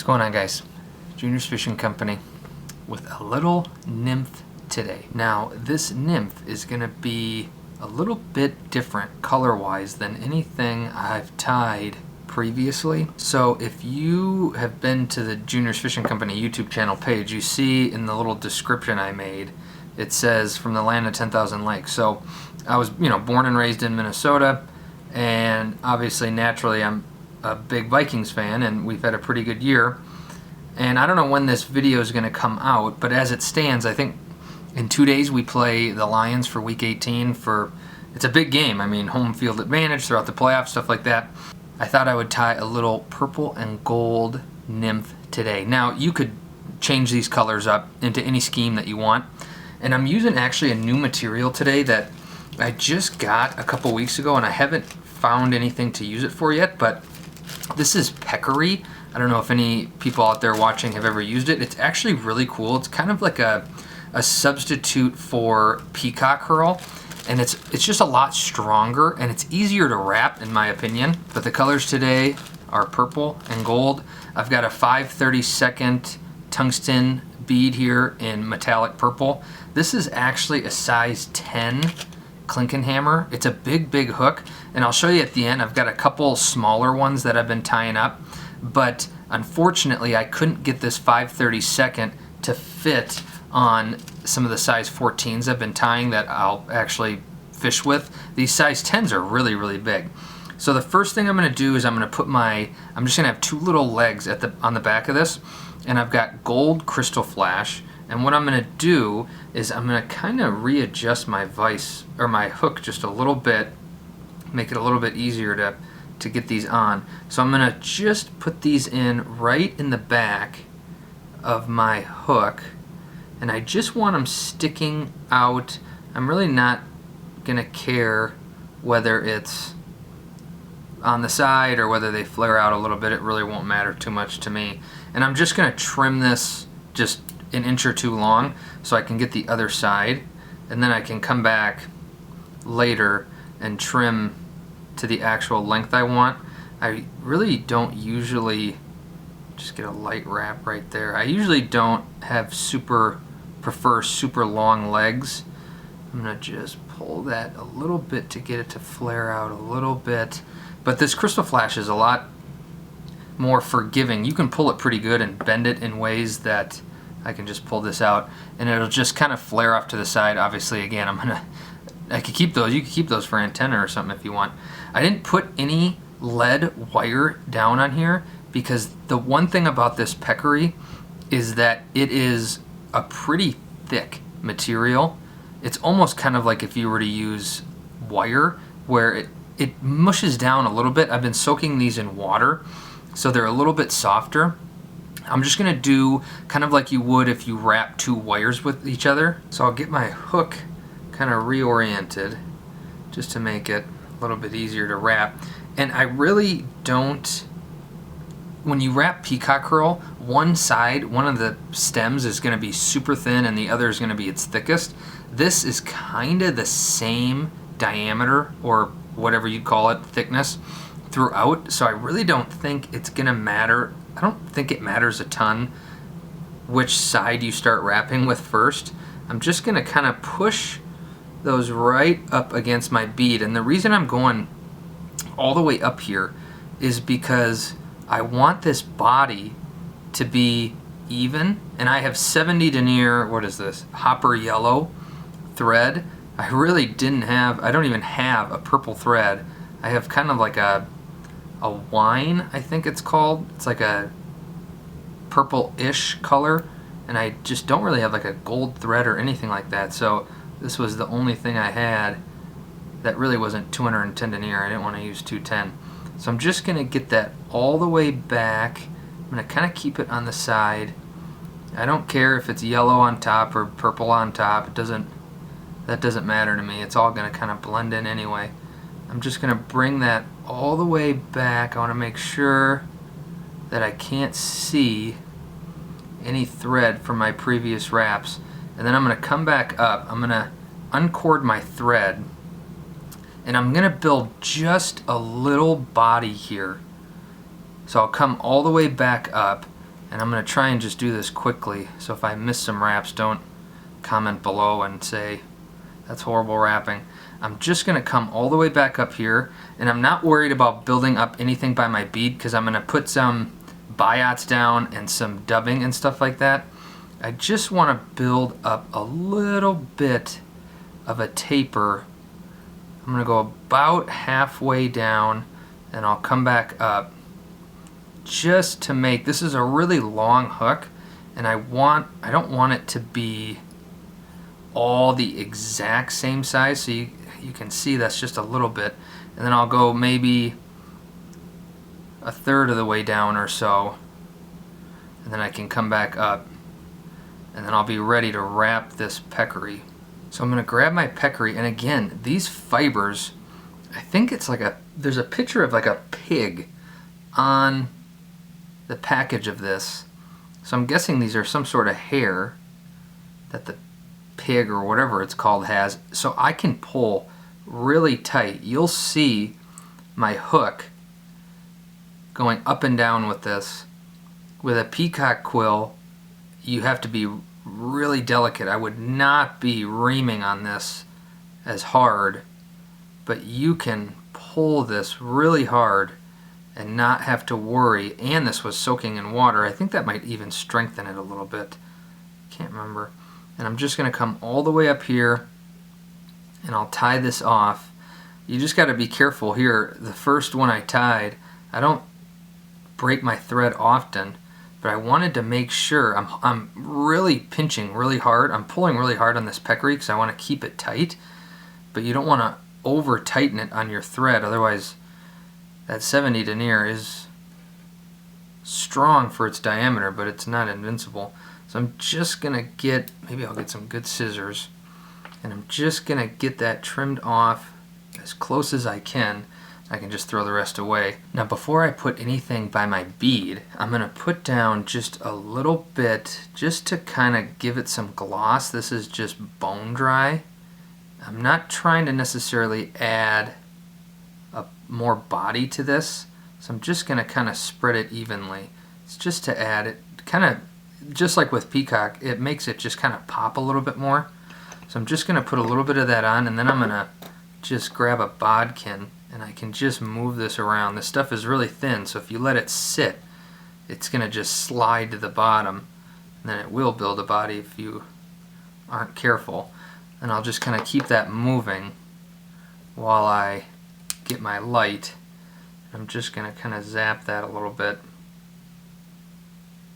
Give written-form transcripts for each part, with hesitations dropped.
What's going on, guys? Junior's Fishing Company with a little nymph today. Now this nymph is going to be a little bit different color-wise than anything I've tied previously. So if you have been to the Junior's Fishing Company YouTube channel page, you see in the little description I made, it says from the land of 10,000 lakes. So I was, born and raised in Minnesota, and obviously naturally I'm a big Vikings fan, and we've had a pretty good year. And I don't know when this video is going to come out, but as it stands, I think in 2 days we play the Lions for week 18 it's a big game. I mean, home field advantage throughout the playoffs, stuff like that. I thought I would tie a little purple and gold nymph today. Now you could change these colors up into any scheme that you want. And I'm using actually a new material today that I just got a couple weeks ago, and I haven't found anything to use it for yet, but this is Peccary. I don't know if any people out there watching have ever used it. It's actually really cool. It's kind of like a substitute for peacock herl, and it's just a lot stronger and it's easier to wrap, in my opinion. But the colors today are purple and gold. I've got a 5/32 tungsten bead here in metallic purple. This is actually a size 10 clinking hammer. It's a big hook, and I'll show you at the end. I've got a couple smaller ones that I've been tying up, but unfortunately I couldn't get this 5/32 to fit on some of the size 14s I've been tying that I'll actually fish with. These size 10s are really big. So the first thing I'm going to do is I'm just going to have two little legs on the back of this, and I've got gold crystal flash. And what I'm going to do is I'm going to kind of readjust my vise or my hook just a little bit, make it a little bit easier to get these on. So I'm going to just put these in right in the back of my hook, and I just want them sticking out. I'm really not going to care whether it's on the side or whether they flare out a little bit. It really won't matter too much to me. And I'm just going to trim this just an inch or two long so I can get the other side, and then I can come back later and trim to the actual length I want. I really don't usually just get a light wrap right there. I usually don't prefer super long legs. I'm gonna just pull that a little bit to get it to flare out a little bit. But this crystal flash is a lot more forgiving. You can pull it pretty good and bend it in ways that I can just pull this out and it'll just kind of flare off to the side. Obviously, again, I could keep those. You could keep those for antenna or something if you want. I didn't put any lead wire down on here because the one thing about this Peccary is that it is a pretty thick material. It's almost kind of like if you were to use wire, where it mushes down a little bit. I've been soaking these in water, so they're a little bit softer. I'm just going to do kind of like you would if you wrap two wires with each other. So I'll get my hook kind of reoriented just to make it a little bit easier to wrap. And I really don't, when you wrap peacock herl, one of the stems is going to be super thin and the other is going to be its thickest. This is kind of the same diameter, or whatever you call it, thickness throughout. So I really don't think it's going to matter. I don't think it matters a ton which side you start wrapping with first. I'm just going to kind of push those right up against my bead. And the reason I'm going all the way up here is because I want this body to be even. And I have 70 denier, what is this, hopper yellow thread. I don't even have a purple thread. I have kind of like a wine, I think it's called. It's like a purple-ish color, and I just don't really have like a gold thread or anything like that. So this was the only thing I had that really wasn't 210 denier. I didn't want to use 210. So I'm just going to get that all the way back. I'm going to kind of keep it on the side. I don't care if it's yellow on top or purple on top. That doesn't matter to me. It's all going to kind of blend in anyway. I'm just going to bring that all the way back. I want to make sure that I can't see any thread from my previous wraps. And then I'm going to come back up. I'm going to uncord my thread, and I'm going to build just a little body here. So I'll come all the way back up, And I'm going to try and just do this quickly, so if I miss some wraps, don't comment below and say that's horrible wrapping. I'm just going to come all the way back up here, and I'm not worried about building up anything by my bead because I'm going to put some biots down and some dubbing and stuff like that. I just want to build up a little bit of a taper. I'm going to go about halfway down, and I'll come back up just to make, this is a really long hook, and I don't want it to be all the exact same size, so you can see that's just a little bit, and then I'll go maybe a third of the way down or so, and then I can come back up, and then I'll be ready to wrap this peccary. So I'm going to grab my peccary, and again, these fibers, I think it's like there's a picture of like a pig on the package of this. So I'm guessing these are some sort of hair that the pig or whatever it's called has. So I can pull really tight. You'll see my hook going up and down with this. With a peacock quill, you have to be really delicate. I would not be reaming on this as hard, but you can pull this really hard and not have to worry. And this was soaking in water. I think that might even strengthen it a little bit. Can't remember. And I'm just going to come all the way up here, and I'll tie this off. You just got to be careful here. The first one I tied, I don't break my thread often, but I wanted to make sure I'm really pinching really hard. I'm pulling really hard on this peccary because I want to keep it tight, but you don't want to over tighten it on your thread, otherwise that 70 denier is strong for its diameter, but it's not invincible. So I'm just going to get, maybe I'll get some good scissors, and I'm just going to get that trimmed off as close as I can. I can just throw the rest away. Now before I put anything by my bead, I'm going to put down just a little bit just to kind of give it some gloss. This is just bone dry. I'm not trying to necessarily add more body to this, so I'm just going to kind of spread it evenly. It's just to add it, kind of just like with peacock, it makes it just kind of pop a little bit more. So I'm just going to put a little bit of that on, and then I'm going to just grab a bodkin, and I can just move this around. This stuff is really thin, so if you let it sit, it's going to just slide to the bottom, and then it will build a body if you aren't careful. And I'll just kind of keep that moving while I get my light. I'm just going to kind of zap that a little bit,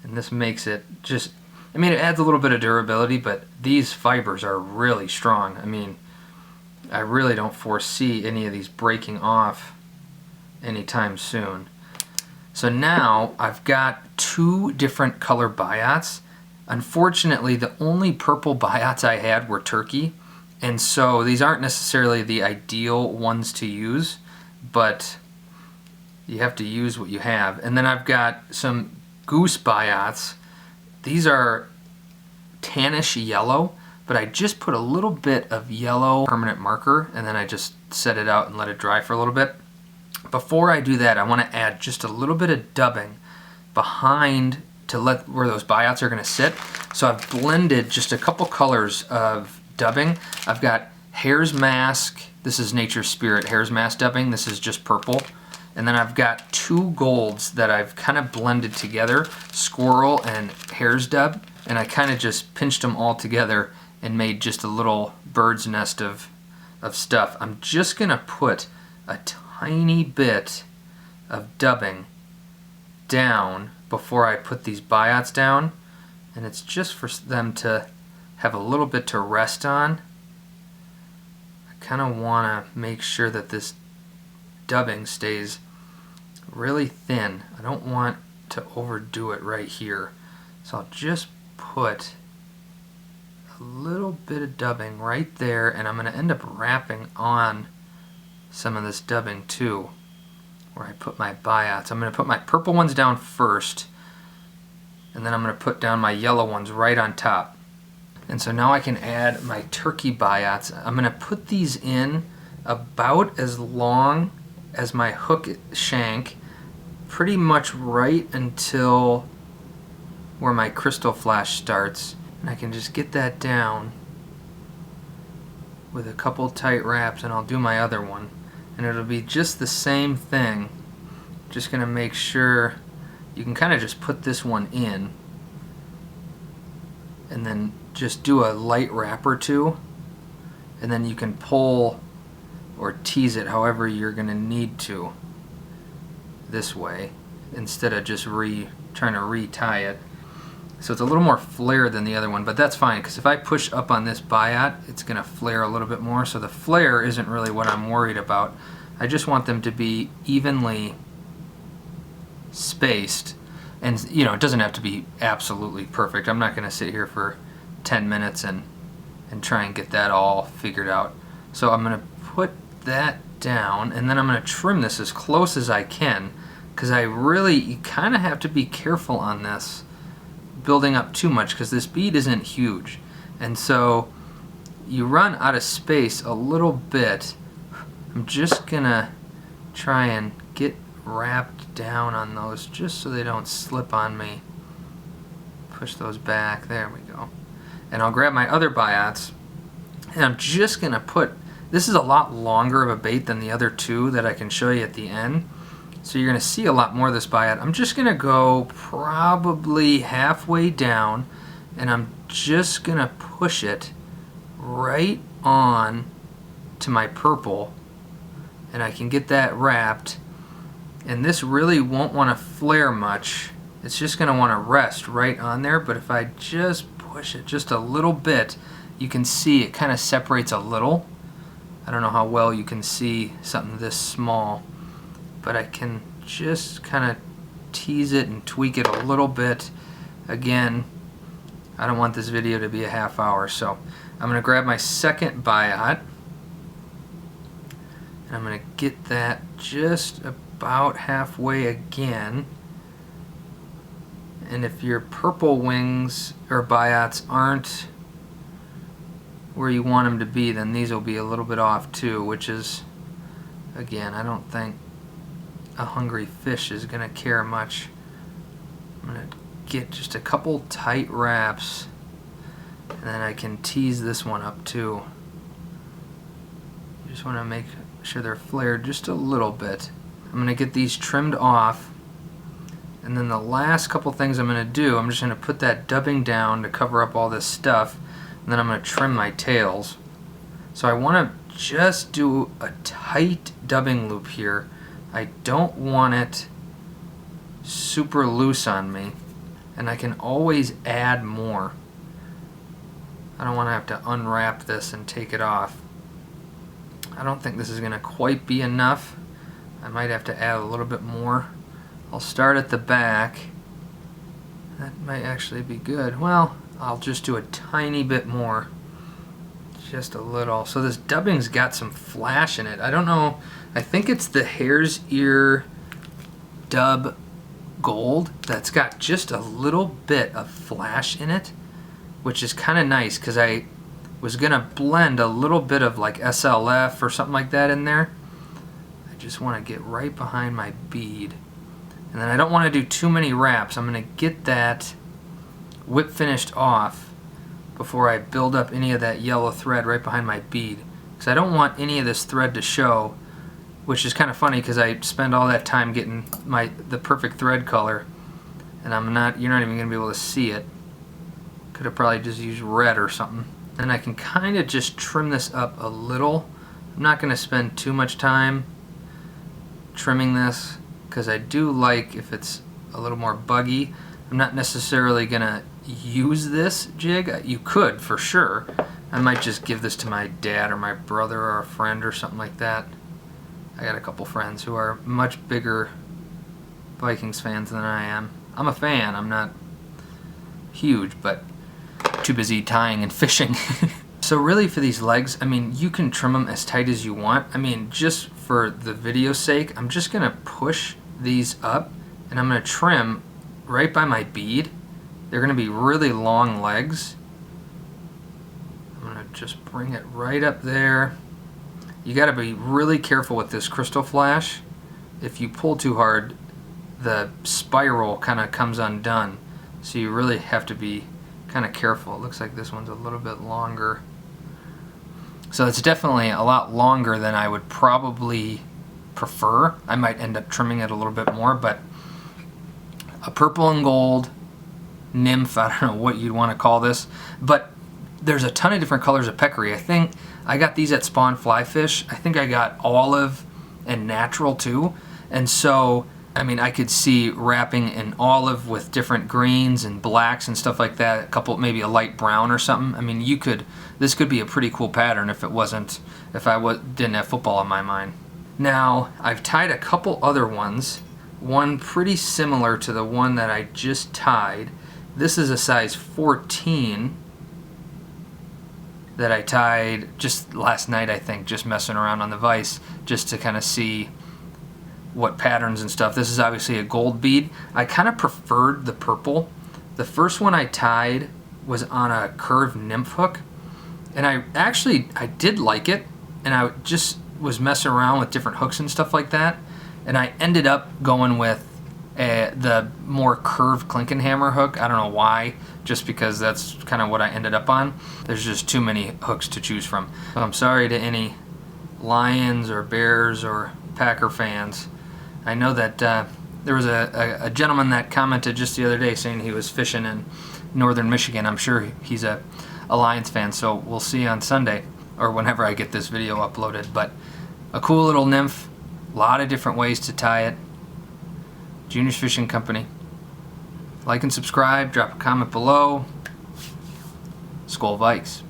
and this makes it just, I mean, it adds a little bit of durability, but these fibers are really strong. I mean, I really don't foresee any of these breaking off anytime soon. So now I've got two different color biots. Unfortunately, the only purple biots I had were turkey, and so these aren't necessarily the ideal ones to use, but you have to use what you have. And then I've got some Goose Biots. These are tannish yellow, but I just put a little bit of yellow permanent marker, and then I just set it out and let it dry for a little bit. Before I do that, I want to add just a little bit of dubbing behind to let where those biots are going to sit. So I've blended just a couple colors of dubbing. I've got Hares Mask. This is Nature's Spirit Hares Mask dubbing. This is just purple. And then I've got two golds that I've kind of blended together, Squirrel and Hares dub, and I kind of just pinched them all together and made just a little bird's nest of stuff. I'm just going to put a tiny bit of dubbing down before I put these biots down, and it's just for them to have a little bit to rest on. I kind of want to make sure that this dubbing stays really thin. I don't want to overdo it right here, so I'll just put a little bit of dubbing right there, and I'm going to end up wrapping on some of this dubbing too, where I put my biots. I'm going to put my purple ones down first, and then I'm going to put down my yellow ones right on top. And so now I can add my turkey biots. I'm going to put these in about as long as my hook shank, pretty much right until where my crystal flash starts, and I can just get that down with a couple tight wraps, and I'll do my other one, and it'll be just the same thing. Just gonna make sure you can kind of just put this one in and then just do a light wrap or two, and then you can pull or tease it however you're gonna need to this way instead of just trying to retie it. So it's a little more flare than the other one, but that's fine, because if I push up on this biot, it's going to flare a little bit more. So the flare isn't really what I'm worried about. I just want them to be evenly spaced. And you know, it doesn't have to be absolutely perfect. I'm not going to sit here for 10 minutes and try and get that all figured out. So I'm going to put that down, and then I'm going to trim this as close as I can, because you kind of have to be careful on this building up too much, because this bead isn't huge, and so you run out of space a little bit. I'm just gonna try and get wrapped down on those just so they don't slip on me. Push those back, there we go. And I'll grab my other biots, and I'm just gonna put, this is a lot longer of a bait than the other two that I can show you at the end. So you're going to see a lot more of this biot. I'm just going to go probably halfway down, and I'm just going to push it right on to my purple, and I can get that wrapped. And this really won't want to flare much. It's just going to want to rest right on there, but if I just push it just a little bit, you can see it kind of separates a little. I don't know how well you can see something this small, but I can just kind of tease it and tweak it a little bit. Again, I don't want this video to be a half hour, so I'm going to grab my second biot, and I'm going to get that just about halfway again. And if your purple wings or biots aren't where you want them to be, then these will be a little bit off too, which is, again, I don't think a hungry fish is going to care much. I'm going to get just a couple tight wraps, and then I can tease this one up too. You just want to make sure they're flared just a little bit. I'm going to get these trimmed off, and then the last couple things I'm going to do, I'm just going to put that dubbing down to cover up all this stuff, and then I'm going to trim my tails. So I want to just do a tight dubbing loop here. I don't want it super loose on me, and I can always add more. I don't want to have to unwrap this and take it off. I don't think this is going to quite be enough. I might have to add a little bit more. I'll start at the back. That might actually be good. Well, I'll just do a tiny bit more. Just a little. So this dubbing's got some flash in it. I don't know. I think it's the Hares ear dub gold that's got just a little bit of flash in it, which is kind of nice, because I was going to blend a little bit of like SLF or something like that in there. I just want to get right behind my bead. And then I don't want to do too many wraps. I'm going to get that whip finished off before I build up any of that yellow thread right behind my bead, because I don't want any of this thread to show, which is kind of funny because I spend all that time getting the perfect thread color, and you're not even going to be able to see it. Could have probably just used red or something. And I can kind of just trim this up a little. I'm not going to spend too much time trimming this, because I do like if it's a little more buggy. I'm not necessarily going to use this jig. You could, for sure. I might just give this to my dad or my brother or a friend or something like that. I got a couple friends who are much bigger Vikings fans than I am. I'm a fan. I'm not huge, but too busy tying and fishing. So really for these legs, I mean, you can trim them as tight as you want. I mean, just for the video's sake, I'm just going to push these up, and I'm going to trim right by my bead. They're going to be really long legs. I'm going to just bring it right up there. You got to be really careful with this crystal flash. If you pull too hard, the spiral kind of comes undone. So you really have to be kind of careful. It looks like this one's a little bit longer. So it's definitely a lot longer than I would probably prefer. I might end up trimming it a little bit more, but a purple and gold nymph, I don't know what you'd want to call this, but there's a ton of different colors of peccary. I think I got these at Spawn Fly Fish. I think I got olive and natural too. And so, I mean, I could see wrapping in olive with different greens and blacks and stuff like that. A couple, maybe a light brown or something. I mean, this could be a pretty cool pattern if I didn't have football on my mind. Now, I've tied a couple other ones. One pretty similar to the one that I just tied. This is a size 14 that I tied just last night, I think, just messing around on the vise, just to kind of see what patterns and stuff. This is obviously a gold bead. I kind of preferred the purple. The first one I tied was on a curved nymph hook, and I did like it, and I just was messing around with different hooks and stuff like that, and I ended up going with the more curved Klinkenhammer hook. I don't know why, just because that's kind of what I ended up on. There's just too many hooks to choose from. So I'm sorry to any Lions or Bears or Packer fans. I know that there was a gentleman that commented just the other day saying he was fishing in northern Michigan. I'm sure he's a Lions fan, so we'll see on Sunday or whenever I get this video uploaded. But a cool little nymph, a lot of different ways to tie it. Junior's Fishing Company. Like and subscribe, drop a comment below. Skol Vikings.